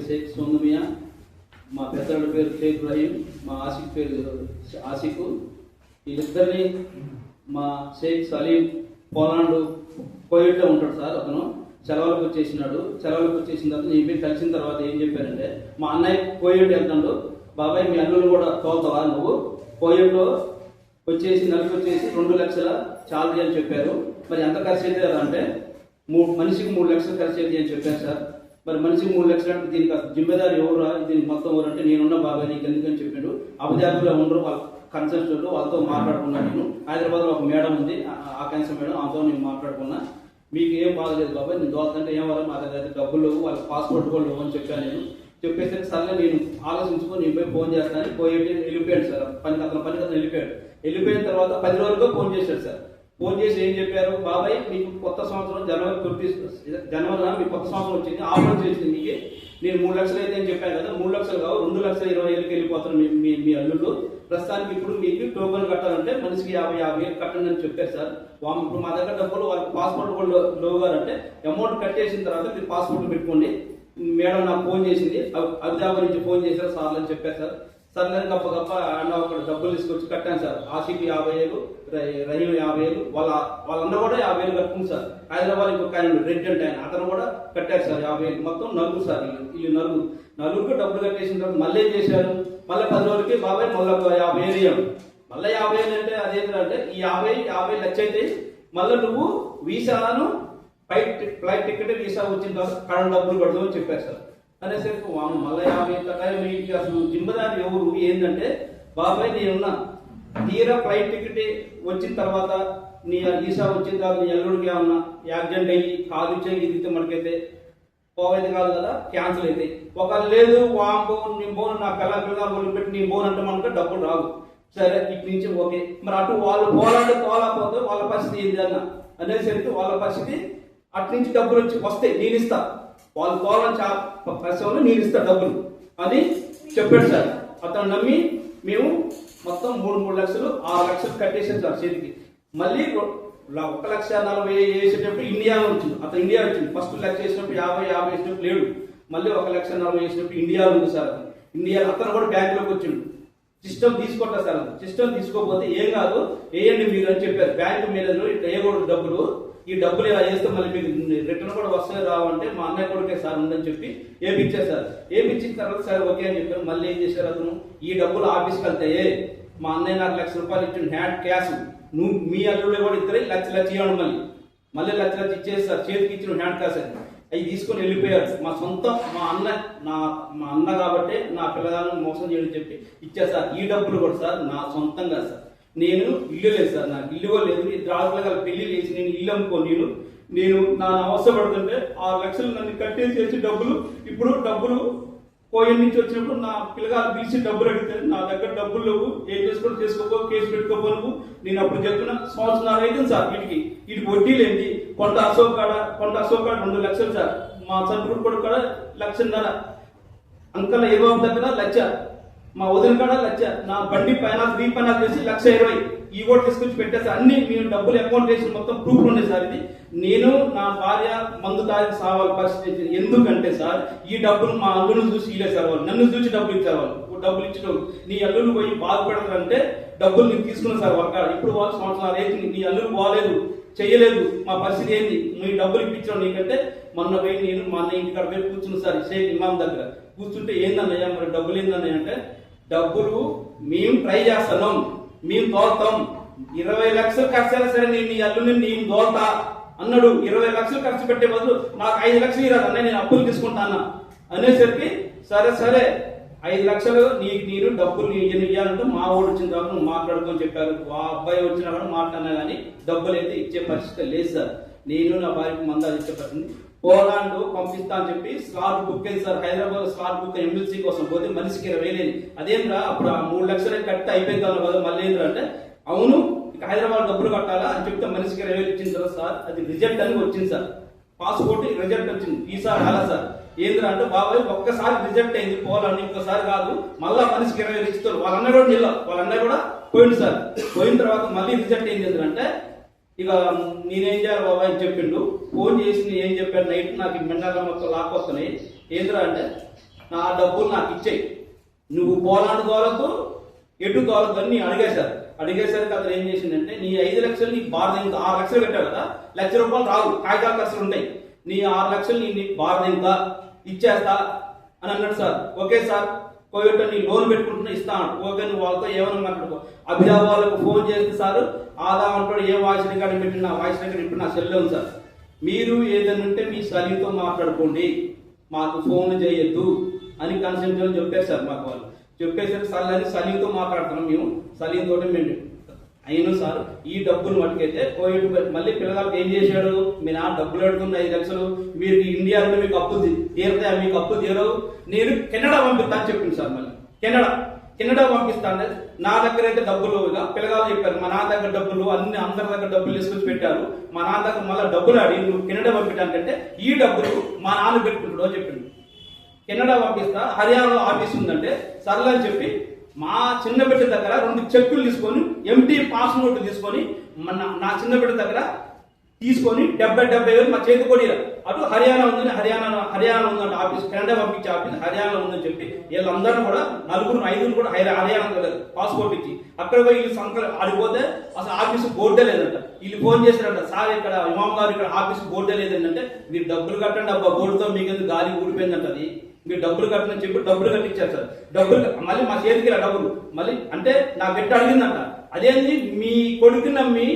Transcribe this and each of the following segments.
షేక్ సోందుమియా, మా పెద్దల పేరు షేక్ రహీం, మా ఆసిక్ పేరు ఆసికు. వీళ్ళిద్దరిని మా షేక్ సలీం పోలాండ్ కోవిడ్లో ఉంటాడు సార్. అతను సెలవులకు వచ్చేసినాడు. సెలవులకు వచ్చేసిన తర్వాత నేను పోయి కలిసిన తర్వాత ఏం చెప్పారంటే, మా అన్నయ్య కోవిడ్ వెళ్తాడు, బాబాయ్ మీ అల్లుని కూడా తోలుతావా నువ్వు, కోవిడ్లో వచ్చేసి నెలకు వచ్చేసి 2 లక్షల చాలరీ అని చెప్పారు. మరి ఎంత ఖర్చు అవుతుంది అంటే మనిషికి 3 లక్షలు ఖర్చు అవుతుంది అని చెప్పారు సార్. మరి మనిషికి 3 లక్షలు అంటే దీనికి జిమ్మేదారు ఎవరు, దీనికి మొత్తం ఎవరు అంటే నేనున్నా బాబాయ్ నీకు ఎందుకని చెప్పాడు. అబుదాబిలో ఉండరు వాళ్ళ కన్సల్టెంట్లు, వాళ్ళతో మాట్లాడుకున్నా. నేను హైదరాబాద్లో ఒక మేడం ఉంది, ఆ క్యాన్సర్ మేడం, ఆమెతో నేను మాట్లాడుకున్నా. మీకు ఏం బాగలేదు బాబాయ్, నేను దోస్తుంటే ఏం వల్ల మా దగ్గర డబ్బులు వాళ్ళ పాస్పోర్ట్ కూడా లేవు అని చెప్పాను. నేను చెప్పేసరికి సర్లే నేను ఆలోచించుకొని నేను పోయి ఫోన్ చేస్తానని వెళ్ళిపోయాడు సార్. అతను వెళ్ళిపోయిన తర్వాత 10 రోజులుగా ఫోన్ చేశాడు సార్. ఫోన్ చేసి ఏం చెప్పారు, బాబాయ్ మీకు కొత్త సంవత్సరం జనవరిలో మీకు కొత్త సంవత్సరం వచ్చింది, ఆఫర్ చేసింది మీకు, నేను 3 లక్షలు అయితే అని చెప్పాను కదా, 3 లక్షలు కావు 2,20,000 వెళ్ళిపోతారు మీ అల్లుళ్ళు. ప్రస్తుతానికి ఇప్పుడు మీకు టోకెన్ కట్టాలంటే మనిషికి 50,000 కట్టండి అని చెప్పారు సార్. ఇప్పుడు మా దగ్గర డబ్బులు వాళ్ళకి పాస్పోర్ట్ కూడా లోగారంటే అమౌంట్ కట్టేసిన తర్వాత మీరు పాస్పోర్ట్ పెట్టుకోండి. మేడం నాకు ఫోన్ చేసింది, అబుదాబి నుంచి ఫోన్ చేశారు సార్ అని చెప్పారు సార్. సర్లే గప్ప అన్న అక్కడ డబ్బులు తీసుకొచ్చి కట్టాను సార్. ఆసికి 50,000, రహీం 50,000, వాళ్ళందరూ కూడా 50,000 కట్టుకుంది సార్. హైదరాబాద్ ఇంకొక ఆయన రెడ్డెంట్ ఆయన, అతను కూడా కట్టారు సార్ 50,000. మొత్తం 4 సార్. వీళ్ళు నలుగురికి డబ్బులు కట్టేసిన తర్వాత మళ్ళీ ఏం చేశారు, మళ్ళీ 10 రోజులకి బాబాయ్ మళ్ళీ 50,000 ఇవ్వం. మళ్ళీ 50,000 అంటే అదేంటంటే ఈ 50 లక్ష అయితే మళ్ళీ నువ్వు వీసాను ఫ్లైట్ టికెట్ వీసా వచ్చిన తర్వాత కరెంట్ డబ్బులు కడదాం అని చెప్పారు సార్. అనేసరికి మళ్ళీ 50 అసలు జిమ్మదారి ఎవరు ఏంటంటే, బాబాయ్ నేనున్నా తీరా ఫ్లైట్ టికెట్ వచ్చిన తర్వాత నీ వీసా వచ్చిన తర్వాత నీ అల్లుడికి ఏమన్నా యాక్సిడెంట్ అయ్యి కాదు చేయితే మనకైతే పోవైతే కాదు కదా, క్యాన్సిల్ అయితే ఒకవేళ లేదు నీ బోన్ నా పిల్లగా పెట్టి నీ బోన్ అంటే మనకు డబ్బులు రావు. సరే ఇటు నుంచి ఓకే. మరి అటు వాళ్ళు పోలేకపోతే వాళ్ళ పరిస్థితి ఏంటి అన్న అనేసరికి వాళ్ళ పరిస్థితి అటు నుంచి డబ్బులు వస్తాయి నేను ఇస్తా, వాళ్ళు పోవాలని పరిశ్రమలో నేను ఇస్తా డబ్బులు అని చెప్పాడు సార్. అతను నమ్మి మేము మొత్తం 3 లక్షలు 6 లక్షలు కట్టేసాం సార్ చేతికి. మళ్ళీ 1,40,000 వేసేటప్పుడు ఇండియా వచ్చింది, అతను ఇండియా వచ్చింది. ఫస్ట్ 1,00,000 వేసినప్పుడు 50 వేసినప్పుడు లేడు, మళ్ళీ 1,40,000 వేసినప్పుడు ఇండియా ఉంది సార్. ఇండియా అతను కూడా బ్యాంకులోకి వచ్చిండు. సిస్టమ్ తీసుకుంటా సార్, సిస్టమ్ తీసుకోకపోతే ఏం కాదు వేయండి మీరు అని చెప్పారు. బ్యాంకు మేనేజర్ ఇట్లా వేయకూడదు డబ్బులు, ఈ డబ్బులు ఇలా వేస్తే మళ్ళీ మీకు రిటర్న్ కూడా వస్తాయి రావంటే మా అన్నయ్య కొడుకే సార్ ఉందని చెప్పి ఏపిచ్చారు సార్. ఏపిచ్చిన తర్వాత సరే ఓకే అని చెప్పారు. మళ్ళీ ఏం చేశారు, అతను ఈ డబ్బులు ఆఫీస్కి వెళ్తాయే మా అన్నయ్య నాకు ₹1,00,000 ఇచ్చిన హ్యాండ్ క్యాష్, నువ్వు మీ అల్లుడే కూడా ఇద్దరు లక్ష ఇవ్వడం, మళ్ళీ లక్ష ఇచ్చేస్తారు చేతికి ఇచ్చిన హ్యాండ్ క్యాష్ అని అవి తీసుకొని వెళ్ళిపోయారు. మా సొంతం మా అన్న కాబట్టి నా పిల్లగాలను మోసం చేయడం చెప్పి ఇచ్చేసారు. ఈ డబ్బులు కూడా సార్ నా సొంతంగా సార్. నేను ఇల్లు లేదు సార్, నాకు ఇల్లు కూడా లేదు. రాజుల పెళ్లి చేసి నేను ఇల్లు అమ్ముకోని నేను నా అవసరపడుతుంటే 6 లక్షలు నన్ను కట్టేసి డబ్బులు ఇప్పుడు డబ్బులు కోయం నుంచి వచ్చినప్పుడు నా పిల్లగాలు పిలిచి డబ్బులు అడిగితే నా దగ్గర డబ్బులు లేవు, ఏం చేసుకోపో కేసు పెట్టుకోపో నువ్వు. నేను అప్పుడు చెప్తున్నా సంవత్సరం అవుతుంది సార్. వీటికి వడ్డీలు ఏంటి, కొంత అశోక్ కాడ 2 లక్షలు సార్. మా చంద్రుడు కొడుకు కూడా 1,50,000, అంకల్ ఏబాబు దగ్గర 1,00,000, మా వదిన కాడ 1,00,000, నా బండి రీఫైనాన్స్ చేసి 1,20,000 ఈ కూడా తీసుకొచ్చి పెట్టేసి అన్ని మేము డబ్బులు అకౌంట్ చేసి మొత్తం ప్రూఫ్లు ఉన్నాయి సార్. ఇది నేను నా భార్య మందు తాగి సావాలి పరిస్థితి. ఎందుకంటే సార్ ఈ డబ్బులు మా అల్లును చూసి ఇలే సార్, వాళ్ళు నన్ను చూసి డబ్బులు ఇచ్చారు. వాళ్ళు డబ్బులు ఇచ్చడం నీ అల్లులు పోయి బాధపడతారంటే డబ్బులు నేను తీసుకున్నాను సార్ వాళ్ళ కాడ. ఇప్పుడు వాళ్ళు సంవత్సరాలు అయితే నీ అల్లులు బాగాలేదు చెయ్యలేదు, మా పరిస్థితి ఏంది, నీ డబ్బులు ఇప్పించడం నీకంటే మొన్న పోయి నేను మా అన్న ఇంటి కాడ పోయి కూర్చున్నా సార్ షేక్ ఇమాం దగ్గర. కూర్చుంటే ఏందన్నయ్యా మరి డబ్బులు ఏందన్నయ్య అంటే, డబ్బులు మేము ట్రై చేస్తున్నాం, మేము తోలుతాం, 20 లక్షలు ఖర్చు అయినా సరే నేను నీ అల్లుని నేను తోలుతా అన్నాడు. 20 లక్షలు ఖర్చు పెట్టే బదులు నాకు 5 లక్షలు ఇరాదు అన్నయ్య, నేను అప్పులు తీసుకుంటాను అనేసరికి సరే 5 లక్షలు నేను డబ్బులు ఇవ్వాలంటే మా ఊడు వచ్చిన తర్వాత నువ్వు మాట్లాడుకొని చెప్పారు. ఆ అబ్బాయి వచ్చినా కూడా మాట్లాడినా కానీ డబ్బులు అయితే ఇచ్చే పరిస్థితి లేదు సార్. నేను నా భార్యకి మందాలు ఇచ్చే పరిస్థితి. పోలాండ్ పంపిస్తా అని చెప్పి స్లాట్ బుక్ అయింది sir. Hyderabad slot book MLC కోసం పోతే మనిషికి 20,000. అదేంద్రా అప్పుడు ఆ 3 లక్షలు కట్టి అయిపోయింది కదా, మళ్ళీ ఏంటంటే అవును ఇక హైదరాబాద్ డబ్బులు కట్టాలా అని చెప్తే మనిషికి 20,000 ఇచ్చిన తర్వాత సార్ అది రిజల్ట్ అని వచ్చింది సార్. పాస్పోర్ట్ రిజల్ట్ వచ్చింది, వీసా రాలా సార్. ఏంద్రా అంటే బాబాయ్ ఒక్కసారి రిజెక్ట్ అయింది పోలాండ్, ఇంకోసారి కాదు మళ్ళా మనిషికి 20,000 ఇస్తారు. వాళ్ళన్న కూడా పోయింది సార్. పోయిన తర్వాత మళ్ళీ రిజెక్ట్ అయింది. ఎందుకంటే ఇక నేనేం చేయాలి బాబాయ్ అని చెప్పిండు. ఫోన్ చేసి ఏం చెప్పాను, నైట్ నాకు మెండాల మొత్తం లాక్కొస్తున్నాయి. ఏంద్రా అంటే నా డబ్బులు నాకు ఇచ్చేయి, నువ్వు పోలాండ్ దోలతో ఎటు దోలతో అని అడిగేసరికి అతను ఏం చేసిందంటే, నీ 5 లక్షలు నీకు బారదింకా, 6 లక్షలు కట్టావు కదా, ₹1,00,000 రావు, కాగితాల ఖర్చులు ఉంటాయి, నీ 6 లక్షలు నీ బారదింకా ఇచ్చేస్తా అని అన్నాడు సార్. ఓకే సార్, కోవిడ్ నీ లోన్ పెట్టుకుంటున్నా ఇస్తా అంటాడు. ఓకే, నువ్వు వాళ్ళతో ఏమన్నా మాట్లాడుకో. అభిజా వాళ్ళకు ఫోన్ చేస్తే సార్ ఆదా అంటాడు, ఏ వాయిస్ రికార్డు పెట్టిన వాయిస్ రికార్డు ఇప్పుడు నా సెల్లో ఉంది సార్, మీరు ఏదైనా ఉంటే మీ సలీంతో మాట్లాడుకోండి, మాకు ఫోన్ చేయొద్దు అని కన్సెంట్ చెప్పారు సార్. మాకు వాళ్ళు చెప్పేసరికి సార్ అని సలీంతో మాట్లాడుతున్నాం మేము, సలీం తోటి మేము అయినా సార్ ఈ డబ్బులు మటుకైతే కోవిడ్ మళ్ళీ పిల్లలకు ఏం చేశాడు, మీరు ఆ డబ్బులు అడుగుతున్న 5 లక్షలు మీరు ఇండియాలో మీకు అప్పులు తీరుతాయి, మీకు అప్పులు తీరవు, నేను కెనడా పంపిస్తా అని చెప్పింది సార్. మళ్ళీ కెనడా పంపిస్తాను, నా దగ్గర అయితే డబ్బులు పిల్లగాలు చెప్పారు, మా నాన్న దగ్గర డబ్బులు అన్ని అందరి దగ్గర డబ్బులు తీసుకొచ్చి పెట్టారు, మా నాన్న దగ్గర మళ్ళీ డబ్బులు అడిగి నువ్వు కెనడా పంపించాలంటే ఈ డబ్బులు మా నాన్న పెట్టుకుంటాడు అని చెప్పింది. కెనడా పంపిస్తా, హర్యానాలో ఆఫీస్ ఉందంటే సర్లే అని చెప్పి మా చిన్న బిడ్డ దగ్గర 2 చెక్కులు తీసుకొని ఎంటీ పాస్ నోట్ తీసుకొని నా చిన్న బిడ్డ దగ్గర తీసుకొని 70,000 మా చేతి కొడి అటు హర్యానా ఉందని హర్యానా ఉందంటే ఆఫీస్, కెనడా పంపించే ఆఫీస్ హర్యానా ఉందని చెప్పి వీళ్ళందరూ కూడా 4-5 కూడా హర్యానా వెళ్ళారు పాస్పోర్ట్ ఇచ్చి. అక్కడ పోయి వీళ్ళు సంఖ్యలు ఆడిపోతే అసలు ఆఫీసు బోర్డే లేదంట. వీళ్ళు ఫోన్ చేశారంట, సార్ ఇక్కడ ఇమాం గారు ఇక్కడ ఆఫీసు బోర్డే లేదంటే, మీరు డబ్బులు కట్టండి అబ్బా, బోర్డుతో మీకు గాలి ఊడిపోయిందంట, అది మీరు డబ్బులు కట్టని చెప్పి డబ్బులు కట్టించారు సార్. డబ్బులు మళ్ళీ మా చేతికి డబ్బులు మళ్ళీ అంటే నా బిడ్డ అడిగిందంట, అదేంటి మీ కొడుకు నమ్మి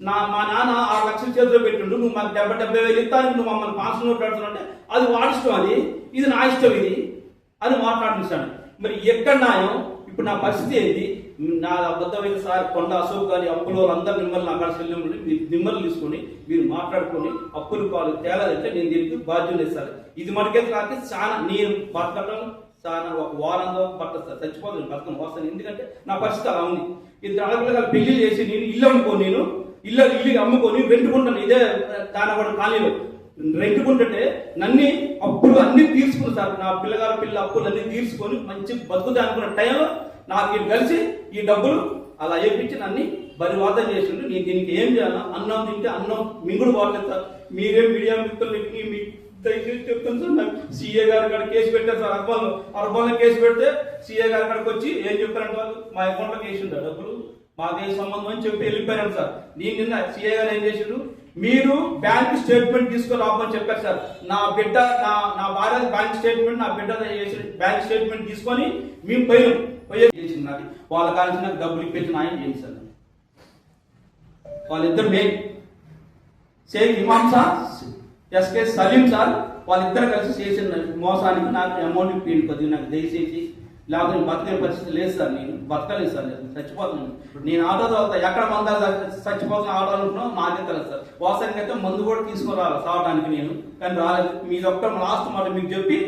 మా నాన్న 6 లక్షలు చేతిలో పెట్టిండు, నువ్వు మాకు 70,000 ఇస్తాను, నువ్వు మమ్మల్ని పాస్ నోట్ పెడుతున్నా, అది వాడి ఇష్టం, ఇది నా ఇష్టం ఇది అని మాట్లాడుతున్నాడు. మరి ఎక్కడ న్యాయం? ఇప్పుడు నా పరిస్థితి ఏంటి? నా అబద్ధమైన సార్ కొండ అశోక్ గారి అప్పులో అందరు నిమ్మల్ని అక్కడ చెల్లెముండి మీరు నిమ్మలు తీసుకొని మీరు మాట్లాడుకొని అప్పులు పాలు తేలాలంటే నేను దీనికి బాధ్యత ఇస్తాను. ఇది మనకైతే నాకు చాలా నేను బతకడం చాలా ఒక వారంలో బతకస్తాను, చచ్చిపోతాను బతకను వస్తాను, ఎందుకంటే నా పరిస్థితి అలా ఉంది. 2 ఆడపిల్లలు పెళ్లి చేసి నేను ఇల్లు అమ్ముకొని ఇల్లు అమ్ముకొని రెంటుకుంటాను, ఇదే దానగూడ కాలనీలో రెంటుకుంటుంటే నన్ను అప్పులు అన్ని తీర్చుకుని సార్, నా పిల్ల అప్పులు అన్ని తీర్చుకొని మంచి బతుకుతా అనుకున్న టైంలో నాకు ఇది కలిసి ఈ డబ్బులు అలా వేయించి నన్ను బరివాదం చేసిండు. నేను దీనికి ఏం చేయాలా? అన్నం తింటే అన్నం మింగుడు బాగలేదు సార్. మీరేం మీడియా మిత్రులకి మీ దయచేసి చెప్తాను సార్, నాకు సీఏ గారి కాడ కేసు పెట్టారు సార్. అర్బన్లో కేసు పెడితే సీఏ గారి కాడికి వచ్చి ఏం చెప్పారంటే వాళ్ళు మా అకౌంట్లోకి వేసిండు డబ్బులు, మాకేం సంబంధం అని చెప్పి వెళ్ళిపోయాను సార్. నేను నిన్న సీఏ గారు ఏం చేసిండు, మీరు బ్యాంక్ స్టేట్మెంట్ తీసుకొని రామని చెప్పారు సార్. నా బిడ్డ నా భార్య బ్యాంక్ స్టేట్మెంట్, నా బిడ్డ బ్యాంక్ స్టేట్మెంట్ తీసుకొని మేము చేసింది. నాకు వాళ్ళ కాల్సి నాకు డబ్బులు ఇప్పించిన ఆయన చేయండి సార్. వాళ్ళిద్దరు మెయిన్ షేక్ ఇమామ్ సార్, ఎస్కే సలీం సార్, వాళ్ళిద్దరు కలిసి చేసిన మోసానికి నాకు అమౌంట్ ఇప్పిండి కొద్దిగా, నాకు దయచేసి, లేకపోతే నేను బతికే పరిస్థితి లేదు సార్, నేను బతకలేదు సార్, చచ్చిపోతున్నాను. నేను ఆటో తోలుతా, ఎక్కడ మందా చచ్చిపోతున్న ఆటోలు ఉంటున్నావు నాకే తెలుసు సార్. వాసానికి అయితే మందు కూడా తీసుకుని రావాలి సావడానికి నేను, కానీ రాలేదు. మీరు ఒక్క లాస్ట్ మాట మీకు చెప్పి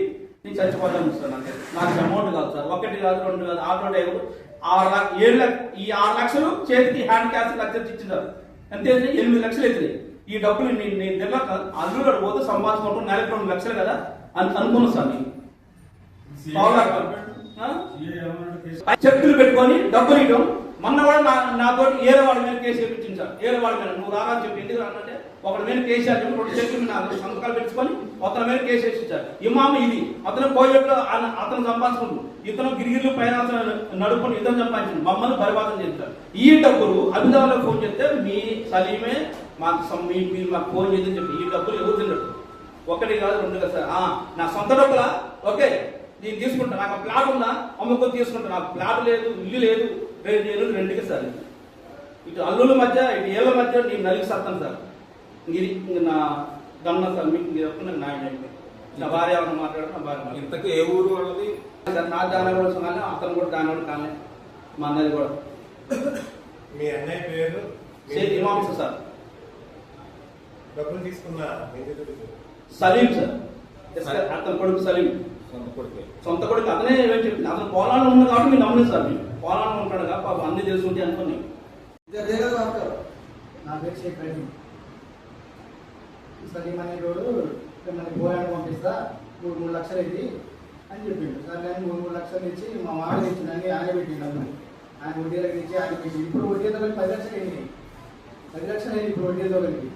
నేను చచ్చిపోతాను సార్. నాకు అమౌంట్ కాదు సార్, 1 కాదు 2 కాదు, ఆటో డ్రైవర్ 6 లక్షలు చేతికి హ్యాండ్ క్యాష్ లక్షలు ఇచ్చింటారు, అంతే 8 లక్షలు అవుతుంది. ఈ డబ్బులు నేను దగ్గర అల్లుడు పోతే సంపాదించుకుంటాం, నెలకు 2 లక్షలు కదా అని అనుకున్నాను సార్. నేను చెక్కులు పెట్టుకొని డబ్బులు ఇవ్వడం, మొన్న కూడా నాతో ఏదో వాడి మీద కేసు వేయించింది సార్. ఏదో వాడి మీద నువ్వు రాగా చెప్పి ఎందుకు అంటే ఒకటి మీద కేసు చెప్పి 2 చెక్కులు నాకు సంతకాలు పెట్టుకొని అతని మీద కేసు వేసించారు. ఇమాము ఇది అతను కోవిడ్లో అతను సంపాదించుకుంటు, ఇతను గిరిగిరిలో పైన నడుపుకొని ఇతను సంపాదించింది, మమ్మల్ని పరిపాలన చేస్తారు. ఈ డబ్బులు అభిదాలో ఫోన్ చేస్తే మీ సలీమే మీరు మాకు ఫోన్ చేద్దని చెప్పి ఈ డబ్బులు ఎవరు తిన్నట్టు 1 కాదు 2 కాదు సార్. నా సొంత డబ్బులా? ఓకే నేను తీసుకుంటా, నాకు ప్లాట్ ఉందా అమ్ముకొని తీసుకుంటా, నాకు ప్లాట్ లేదు, ఇల్లు లేదు, 2 సార్. ఇటు అల్లుల మధ్య ఇటు ఏళ్ళ మధ్య నేను నలిగి సత్తాను సార్. ఇది నా గమన సార్, మీకు నాకు న్యాయం అయిపోయింది. నా భార్య ఎవరైనా మాట్లాడారు, నా భార్య ఇంతకు ఏ ఊరు వాళ్ళది సార్? నా దాని కూడా కానీ అతను కూడా దాని కూడా కానీ, మా అన్నది కూడా. మీ అన్నయ్య పేరు షేక్ ఇమాం సార్. డబ్బులు తీసుకున్నా సలీం సార్, అతని కొడుకు సలీం, సొంత కొడుకు. అతనే ఏమని చెప్పింది, అతను పోలాండ్లో ఉంది కాబట్టి మీరు నమ్మలేదు సార్. మీరు పోలాండ్లో ఉంటాడు కాబట్టి పాపం అన్ని తెలుసుకుంటే అనుకుని. నా పేరు షేక్ రహీం. సలీం అనేటోడు మనకి పోలాండ్ పంపిస్తా 3 లక్షలు అయింది అని చెప్పిండు సార్. నేను 3 లక్షలు ఇచ్చి మా మాట ఇచ్చిండు అని ఆయన పెట్టిండు, అన్న ఆయన వడ్డీలకు ఇచ్చి ఆయన పెట్టింది. ఇప్పుడు వడ్డీ తోలికి 10 లక్షలు అయింది, 10 లక్షలు అయింది ఇప్పుడు వడ్డీ తోలికి.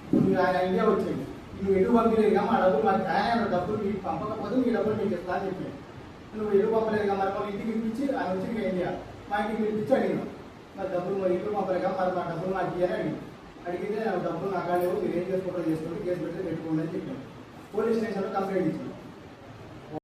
ఇప్పుడు ఆయన ఇండియా వచ్చింది, నువ్వు ఎటు పంపించలేదు మా డబ్బులు మాకు ఆయన డబ్బులు మీకు పంపకపోతే మీ డబ్బులు మీకు ఇస్తా అని చెప్పాను. నువ్వు ఇల్లు పంపలేదు కదా, మరి మా ఇంటికి ఇప్పించి ఆయన వచ్చి ఇంకా ఇండియా మా ఇంటికి మీరు ఇచ్చి అడిగినాం. మరి డబ్బులు మరి ఇల్లు పంపలేదు కదా, మరి మా డబ్బులు నాకు ఇయ్యని అడిగి అడిగితే డబ్బులు నాకు లేవు, మీరు ఏం చేసుకుంటారో చేసుకోండి, కేసు పెట్టి పెట్టుకోండి అని చెప్పాను. పోలీస్ స్టేషన్లో కంప్లైంట్ ఇచ్చాను.